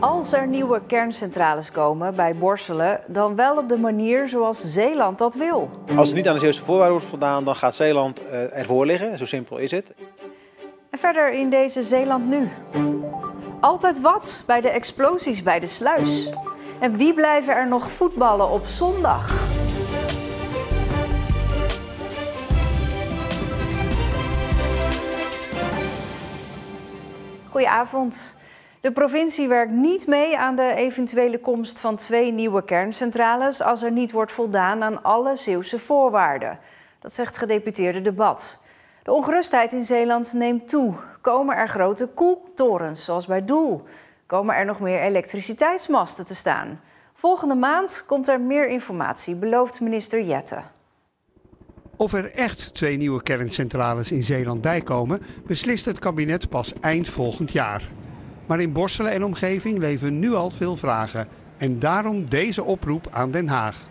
Als er nieuwe kerncentrales komen bij Borselen, dan wel op de manier zoals Zeeland dat wil. Als er niet aan de Zeeuwse voorwaarden wordt voldaan, dan gaat Zeeland ervoor liggen. Zo simpel is het. En verder in deze Zeeland nu. Altijd wat bij de explosies bij de sluis. En wie blijven er nog voetballen op zondag? Goedenavond. De provincie werkt niet mee aan de eventuele komst van 2 nieuwe kerncentrales als er niet wordt voldaan aan alle Zeeuwse voorwaarden. Dat zegt gedeputeerde Debat. De ongerustheid in Zeeland neemt toe. Komen er grote koeltorens, zoals bij Doel? Komen er nog meer elektriciteitsmasten te staan? Volgende maand komt er meer informatie, belooft minister Jette. Of er echt 2 nieuwe kerncentrales in Zeeland bijkomen, beslist het kabinet pas eind volgend jaar. Maar in Borselen en omgeving leven nu al veel vragen. En daarom deze oproep aan Den Haag.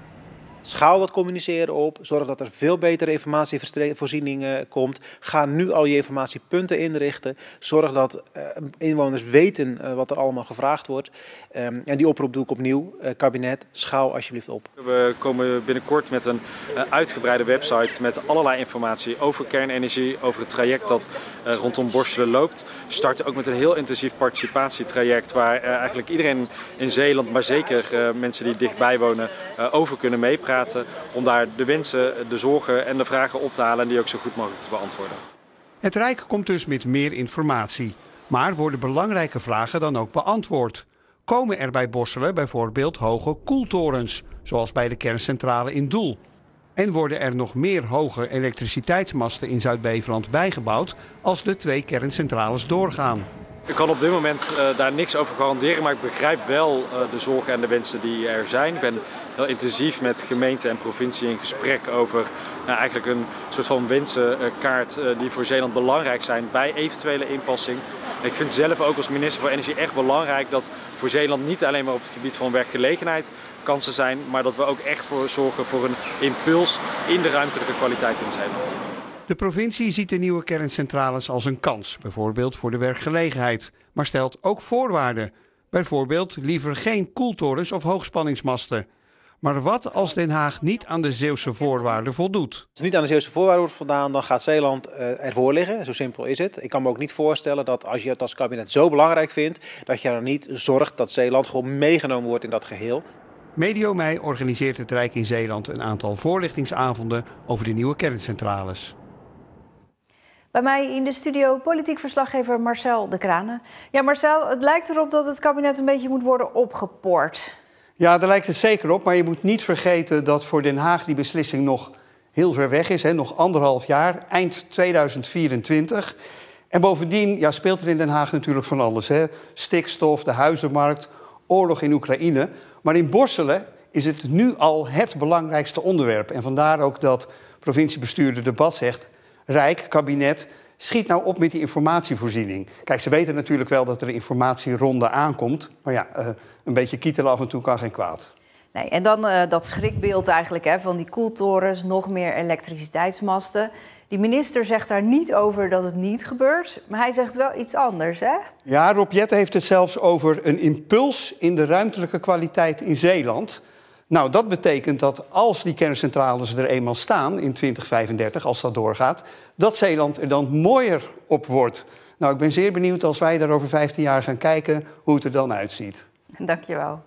Schaal dat communiceren op, zorg dat er veel betere informatievoorziening komt. Ga nu al je informatiepunten inrichten. Zorg dat inwoners weten wat er allemaal gevraagd wordt. En die oproep doe ik opnieuw. Kabinet, schaal alsjeblieft op. We komen binnenkort met een uitgebreide website met allerlei informatie over kernenergie, over het traject dat rondom Borselen loopt. We starten ook met een heel intensief participatietraject waar eigenlijk iedereen in Zeeland, maar zeker mensen die dichtbij wonen, over kunnen meepraten. Om daar de wensen, de zorgen en de vragen op te halen en die ook zo goed mogelijk te beantwoorden. Het Rijk komt dus met meer informatie. Maar worden belangrijke vragen dan ook beantwoord? Komen er bij Borselen bijvoorbeeld hoge koeltorens, zoals bij de kerncentrale in Doel? En worden er nog meer hoge elektriciteitsmasten in Zuid-Beveland bijgebouwd als de 2 kerncentrales doorgaan? Ik kan op dit moment daar niks over garanderen, maar ik begrijp wel de zorgen en de wensen die er zijn. Ik ben heel intensief met gemeente en provincie in gesprek over eigenlijk een soort van wensenkaart die voor Zeeland belangrijk zijn bij eventuele inpassing. Ik vind zelf ook als minister van Energie echt belangrijk dat voor Zeeland niet alleen maar op het gebied van werkgelegenheid kansen zijn, maar dat we ook echt zorgen voor een impuls in de ruimtelijke kwaliteit in Zeeland. De provincie ziet de nieuwe kerncentrales als een kans, bijvoorbeeld voor de werkgelegenheid, maar stelt ook voorwaarden. Bijvoorbeeld liever geen koeltorens of hoogspanningsmasten. Maar wat als Den Haag niet aan de Zeeuwse voorwaarden voldoet? Als er niet aan de Zeeuwse voorwaarden wordt voldaan, dan gaat Zeeland ervoor liggen. Zo simpel is het. Ik kan me ook niet voorstellen dat als je het als kabinet zo belangrijk vindt, dat je er niet zorgt dat Zeeland gewoon meegenomen wordt in dat geheel. Medio mei organiseert het Rijk in Zeeland een aantal voorlichtingsavonden over de nieuwe kerncentrales. Bij mij in de studio politiek verslaggever Marcel de Kranen. Ja, Marcel, het lijkt erop dat het kabinet een beetje moet worden opgepoord. Ja, daar lijkt het zeker op. Maar je moet niet vergeten dat voor Den Haag die beslissing nog heel ver weg is. Nog 1,5 jaar, eind 2024. En bovendien speelt er in Den Haag natuurlijk van alles. Stikstof, de huizenmarkt, oorlog in Oekraïne. Maar in Borselen is het nu al het belangrijkste onderwerp. En vandaar ook dat provinciebestuurder Debat zegt: Rijk, kabinet, schiet nou op met die informatievoorziening. Kijk, ze weten natuurlijk wel dat er een informatieronde aankomt. Maar ja, een beetje kietelen af en toe kan geen kwaad. Nee, en dan dat schrikbeeld eigenlijk van die koeltorens, nog meer elektriciteitsmasten. Die minister zegt daar niet over dat het niet gebeurt, maar hij zegt wel iets anders, hè? Ja, Rob Jetten heeft het zelfs over een impuls in de ruimtelijke kwaliteit in Zeeland. Nou, dat betekent dat als die kerncentrales er eenmaal staan in 2035, als dat doorgaat, dat Zeeland er dan mooier op wordt. Nou, ik ben zeer benieuwd als wij daar over 15 jaar gaan kijken hoe het er dan uitziet. Dankjewel.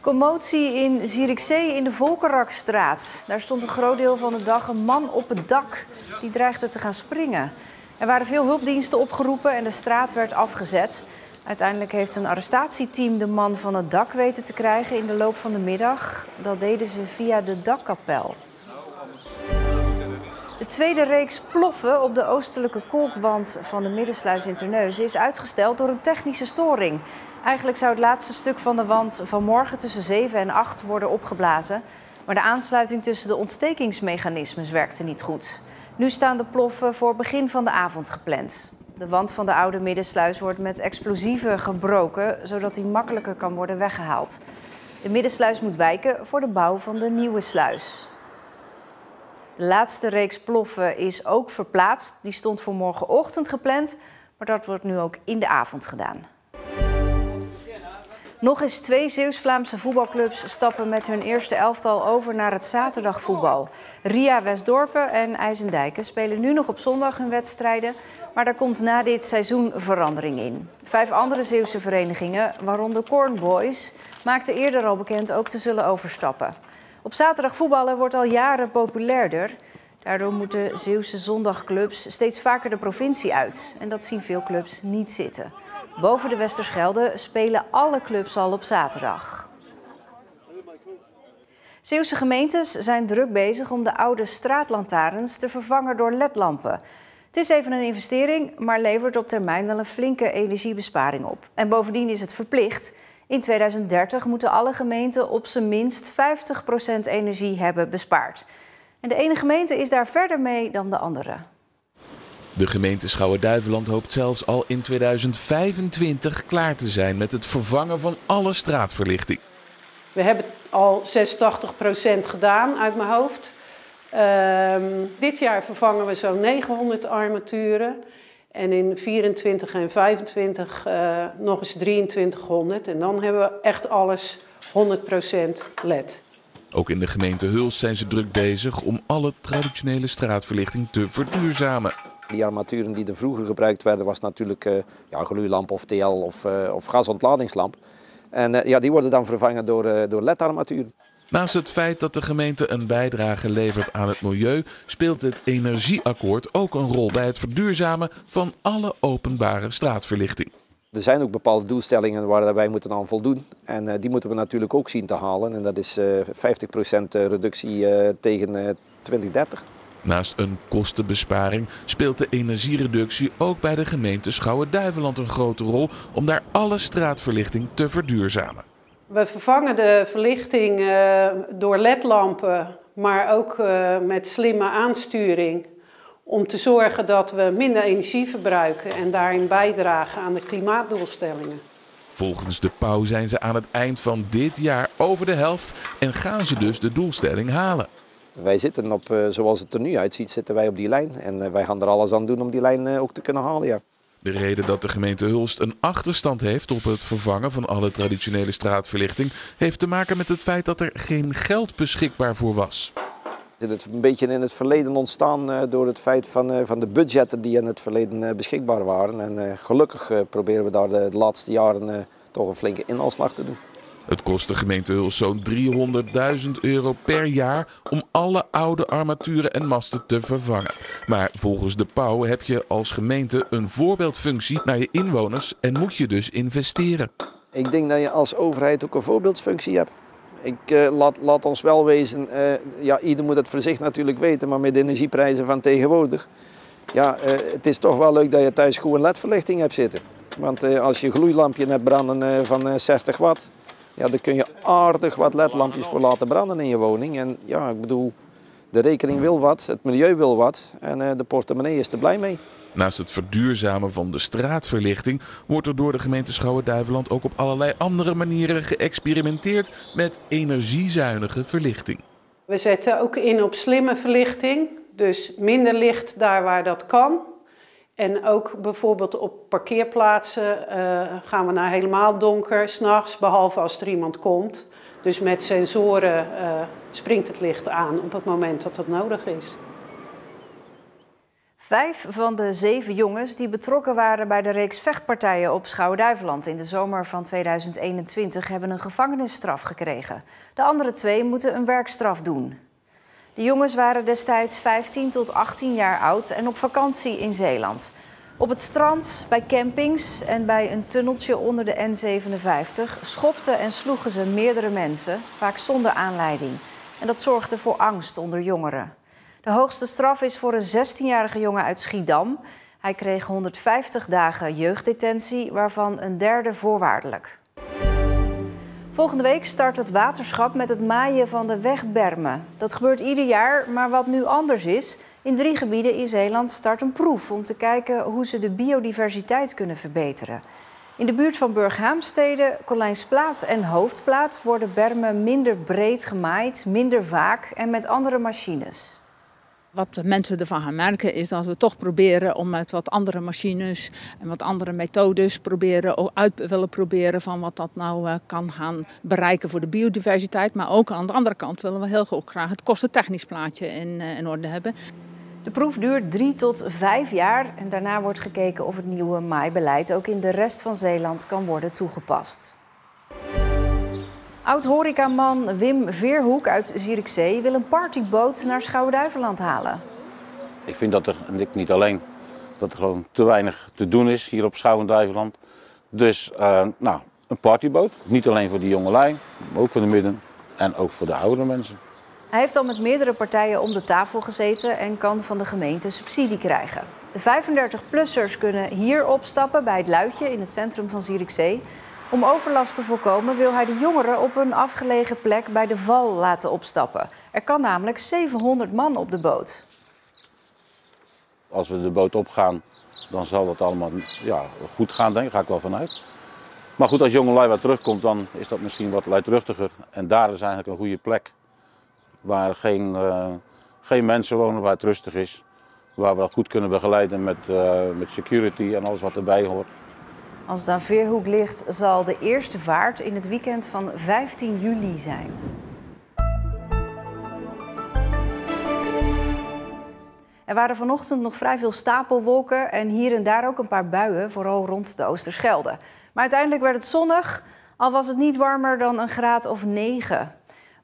Commotie in Zierikzee in de Volkerakstraat. Daar stond een groot deel van de dag een man op het dak. Die dreigde te gaan springen. Er waren veel hulpdiensten opgeroepen en de straat werd afgezet. Uiteindelijk heeft een arrestatieteam de man van het dak weten te krijgen in de loop van de middag. Dat deden ze via de dakkapel. De tweede reeks ploffen op de oostelijke kolkwand van de Middensluis in Terneuzen is uitgesteld door een technische storing. Eigenlijk zou het laatste stuk van de wand vanmorgen tussen 7 en 8 worden opgeblazen. Maar de aansluiting tussen de ontstekingsmechanismes werkte niet goed. Nu staan de ploffen voor begin van de avond gepland. De wand van de oude Middensluis wordt met explosieven gebroken, zodat die makkelijker kan worden weggehaald. De Middensluis moet wijken voor de bouw van de nieuwe sluis. De laatste reeks ploffen is ook verplaatst. Die stond voor morgenochtend gepland, Maar dat wordt nu ook in de avond gedaan. Nog eens 2 Zeeuws-Vlaamse voetbalclubs stappen met hun eerste elftal over naar het zaterdagvoetbal. Ria Westdorpen en IJsendijken spelen nu nog op zondag hun wedstrijden. Maar daar komt na dit seizoen verandering in. 5 andere Zeeuwse verenigingen, waaronder Corn Boys, maakten eerder al bekend ook te zullen overstappen. Op zaterdag voetballen wordt al jaren populairder. Daardoor moeten Zeeuwse zondagclubs steeds vaker de provincie uit. En dat zien veel clubs niet zitten. Boven de Westerschelde spelen alle clubs al op zaterdag. Zeeuwse gemeentes zijn druk bezig om de oude straatlantaarns te vervangen door ledlampen. Het is even een investering, maar levert op termijn wel een flinke energiebesparing op. En bovendien is het verplicht. In 2030 moeten alle gemeenten op zijn minst 50% energie hebben bespaard. En de ene gemeente is daar verder mee dan de andere. De gemeente Schouwen-Duiveland hoopt zelfs al in 2025 klaar te zijn met het vervangen van alle straatverlichting. We hebben al 86% gedaan uit mijn hoofd. Dit jaar vervangen we zo'n 900 armaturen. En in 24 en 25 nog eens 2300. En dan hebben we echt alles 100% LED. Ook in de gemeente Hulst zijn ze druk bezig om alle traditionele straatverlichting te verduurzamen. Die armaturen die er vroeger gebruikt werden was natuurlijk gloeilamp of TL of gasontladingslamp. En die worden dan vervangen door LED-armaturen. Naast het feit dat de gemeente een bijdrage levert aan het milieu, speelt het energieakkoord ook een rol bij het verduurzamen van alle openbare straatverlichting. Er zijn ook bepaalde doelstellingen waar wij moeten aan voldoen. En die moeten we natuurlijk ook zien te halen. En dat is 50% reductie tegen 2030. Naast een kostenbesparing speelt de energiereductie ook bij de gemeente Schouwen-Duiveland een grote rol om daar alle straatverlichting te verduurzamen. We vervangen de verlichting door ledlampen, maar ook met slimme aansturing. Om te zorgen dat we minder energie verbruiken en daarin bijdragen aan de klimaatdoelstellingen. Volgens de Pauw zijn ze aan het eind van dit jaar over de helft en gaan ze dus de doelstelling halen. Wij zitten op, zoals het er nu uitziet, zitten wij op die lijn. En wij gaan er alles aan doen om die lijn ook te kunnen halen. Ja. De reden dat de gemeente Hulst een achterstand heeft op het vervangen van alle traditionele straatverlichting heeft te maken met het feit dat er geen geld beschikbaar voor was. Het is een beetje in het verleden ontstaan door het feit van de budgetten die in het verleden beschikbaar waren. En gelukkig proberen we daar de laatste jaren toch een flinke inhaalslag te doen. Het kost de gemeente Hulst zo'n €300.000 per jaar om alle oude armaturen en masten te vervangen. Maar volgens de Pauw heb je als gemeente een voorbeeldfunctie naar je inwoners en moet je dus investeren. Ik denk dat je als overheid ook een voorbeeldfunctie hebt. Laat ons wel wezen, ieder moet het voor zich natuurlijk weten, maar met de energieprijzen van tegenwoordig, het is toch wel leuk dat je thuis goed een LED-verlichting hebt zitten. Want als je een gloeilampje hebt branden van 60 watt, daar kun je aardig wat LED-lampjes voor laten branden in je woning. En ik bedoel, de rekening wil wat, het milieu wil wat en de portemonnee is er blij mee. Naast het verduurzamen van de straatverlichting wordt er door de gemeente Schouwen-Duiveland ook op allerlei andere manieren geëxperimenteerd met energiezuinige verlichting. We zetten ook in op slimme verlichting, dus minder licht daar waar dat kan. En ook bijvoorbeeld op parkeerplaatsen gaan we naar helemaal donker 's nachts, behalve als er iemand komt. Dus met sensoren springt het licht aan op het moment dat dat nodig is. 5 van de 7 jongens die betrokken waren bij de reeks vechtpartijen op Schouwen-Duiveland in de zomer van 2021 hebben een gevangenisstraf gekregen. De andere 2 moeten een werkstraf doen. De jongens waren destijds 15 tot 18 jaar oud en op vakantie in Zeeland. Op het strand, bij campings en bij een tunneltje onder de N57 schopten en sloegen ze meerdere mensen, vaak zonder aanleiding. En dat zorgde voor angst onder jongeren. De hoogste straf is voor een 16-jarige jongen uit Schiedam. Hij kreeg 150 dagen jeugddetentie, waarvan een derde voorwaardelijk. Volgende week start het waterschap met het maaien van de wegbermen. Dat gebeurt ieder jaar, maar wat nu anders is, in 3 gebieden in Zeeland start een proef om te kijken hoe ze de biodiversiteit kunnen verbeteren. In de buurt van Burghaamstede, Collijnsplaat en Hoofdplaat worden bermen minder breed gemaaid, minder vaak en met andere machines. Wat de mensen ervan gaan merken is dat we toch proberen om met wat andere machines en wat andere methodes willen proberen van wat dat nou kan gaan bereiken voor de biodiversiteit. Maar ook aan de andere kant willen we heel graag het kostentechnisch plaatje in orde hebben. De proef duurt 3 tot 5 jaar en daarna wordt gekeken of het nieuwe maaibeleid ook in de rest van Zeeland kan worden toegepast. Oud-horecaman Wim Veerhoek uit Zierikzee wil een partyboot naar Schouwen-Duiveland halen. Ik vind dat niet alleen dat er gewoon te weinig te doen is hier op Schouwen-Duiveland. Dus een partyboot, niet alleen voor die jongelui, maar ook voor de midden en ook voor de oudere mensen. Hij heeft al met meerdere partijen om de tafel gezeten en kan van de gemeente subsidie krijgen. De 35-plussers kunnen hier opstappen bij het Luitje in het centrum van Zierikzee. Om overlast te voorkomen wil hij de jongeren op een afgelegen plek bij de Val laten opstappen. Er kan namelijk 700 man op de boot. Als we de boot opgaan, dan zal dat allemaal goed gaan, denk ik. Daar ga ik wel vanuit. Maar goed, als jongelui wat terugkomt, dan is dat misschien wat luidruchtiger. En daar is eigenlijk een goede plek. Waar geen mensen wonen, waar het rustig is. Waar we dat goed kunnen begeleiden met security en alles wat erbij hoort. Als het aan Veerhoek ligt, zal de eerste vaart in het weekend van 15 juli zijn. Er waren vanochtend nog vrij veel stapelwolken en hier en daar ook een paar buien, vooral rond de Oosterschelde. Maar uiteindelijk werd het zonnig, al was het niet warmer dan een graad of 9.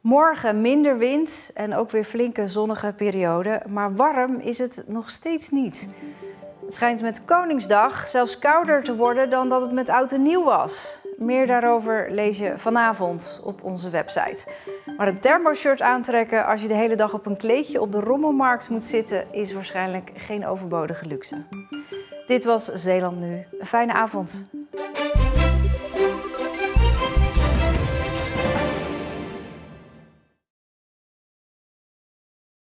Morgen minder wind en ook weer flinke zonnige periode, maar warm is het nog steeds niet. Het schijnt met Koningsdag zelfs kouder te worden dan dat het met Oud en Nieuw was. Meer daarover lees je vanavond op onze website. Maar een thermoshirt aantrekken als je de hele dag op een kleedje op de rommelmarkt moet zitten, is waarschijnlijk geen overbodige luxe. Dit was Zeeland Nu. Een fijne avond.